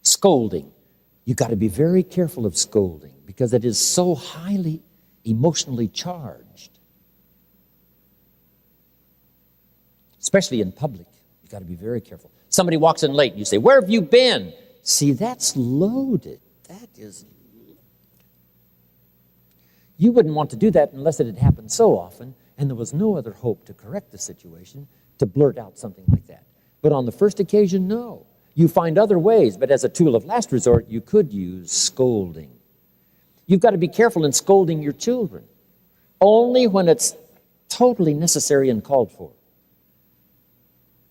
Scolding. You got to be very careful of scolding because it is so highly emotionally charged. Especially in public. You got to be very careful. Somebody walks in late and you say, "Where have you been?" See, that's loaded. That is. You wouldn't want to do that unless it had happened so often and there was no other hope to correct the situation, to blurt out something like that. But on the first occasion, no. You find other ways, but as a tool of last resort, you could use scolding. You've got to be careful in scolding your children, only when it's totally necessary and called for.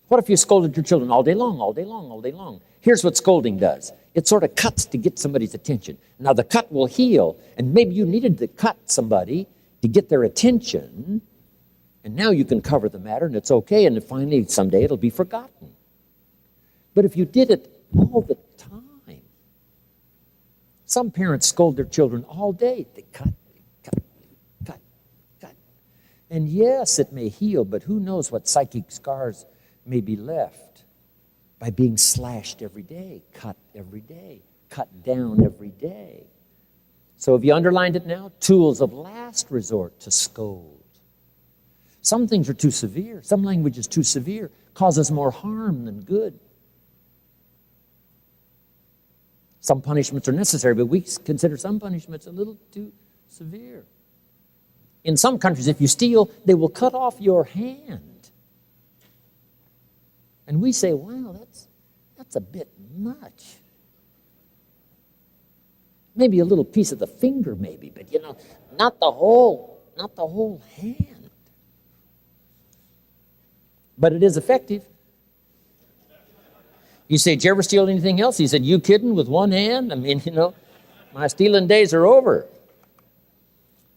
What if you scolded your children all day long, all day long, all day long? Here's what scolding does. It sort of cuts to get somebody's attention. Now, the cut will heal, and maybe you needed to cut somebody to get their attention, and now you can cover the matter, and it's okay, and finally, someday, it'll be forgotten. But if you did it all the time, some parents scold their children all day. They cut. And yes, it may heal, but who knows what psychic scars may be left by being slashed every day, cut down every day. So have you underlined it now? Tools of last resort to scold. Some things are too severe. Some language is too severe, causes more harm than good. Some punishments are necessary, but we consider some punishments a little too severe. In some countries, if you steal, they will cut off your hand. And we say, wow, that's a bit much. Maybe a little piece of the finger, maybe, but not the whole hand. But it is effective. You say, "Did you ever steal anything else?" He said, "You kidding, with one hand? I mean, my stealing days are over."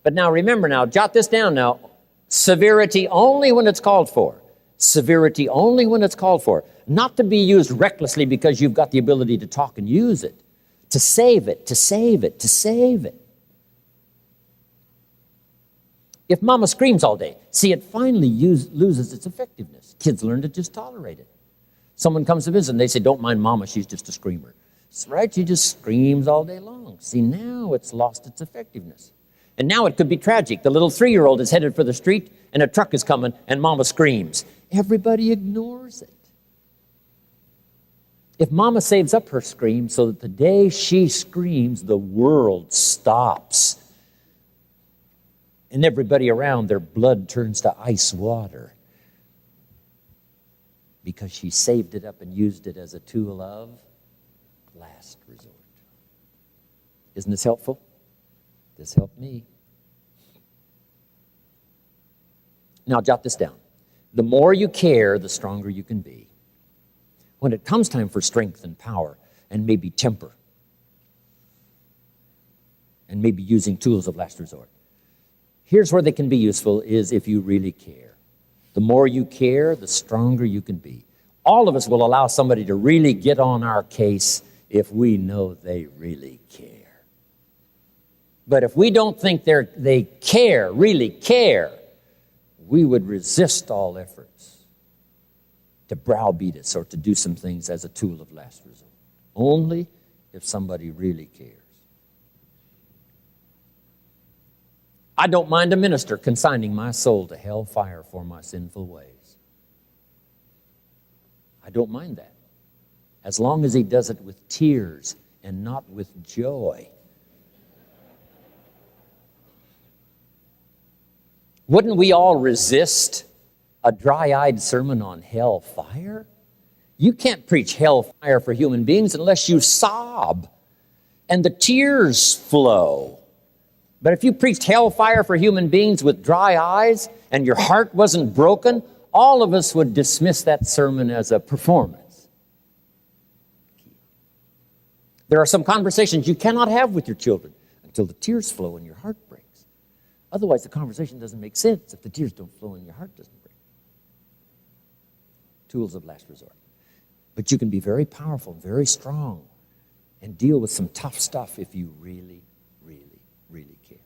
But now remember jot this down now. Severity only when it's called for. Severity only when it's called for. Not to be used recklessly because you've got the ability to talk and use it. To save it. If mama screams all day, see, it finally loses its effectiveness. Kids learn to just tolerate it. Someone comes to visit and they say, "Don't mind mama, she's just a screamer." That's right, she just screams all day long. See, now it's lost its effectiveness. And now it could be tragic. The little 3-year-old is headed for the street and a truck is coming and mama screams. Everybody ignores it. If mama saves up her scream so that the day she screams, the world stops. And everybody around, their blood turns to ice water. Because she saved it up and used it as a tool of last resort. Isn't this helpful? This helped me. Now, jot this down. The more you care, the stronger you can be. When it comes time for strength and power, and maybe temper, and maybe using tools of last resort, here's where they can be useful, is if you really care. The more you care, the stronger you can be. All of us will allow somebody to really get on our case if we know they really care. But if we don't think they care, really care, we would resist all efforts to browbeat us or to do some things as a tool of last resort. Only if somebody really cares. I don't mind a minister consigning my soul to hellfire for my sinful ways. I don't mind that, as long as he does it with tears and not with joy. Wouldn't we all resist a dry-eyed sermon on hellfire? You can't preach hellfire for human beings unless you sob and the tears flow. But if you preached hellfire for human beings with dry eyes and your heart wasn't broken, all of us would dismiss that sermon as a performance. There are some conversations you cannot have with your children until the tears flow and your heart breaks. Otherwise, the conversation doesn't make sense if the tears don't flow and your heart doesn't break. Tools of last resort. But you can be very powerful, very strong, and deal with some tough stuff if you really, really, really care.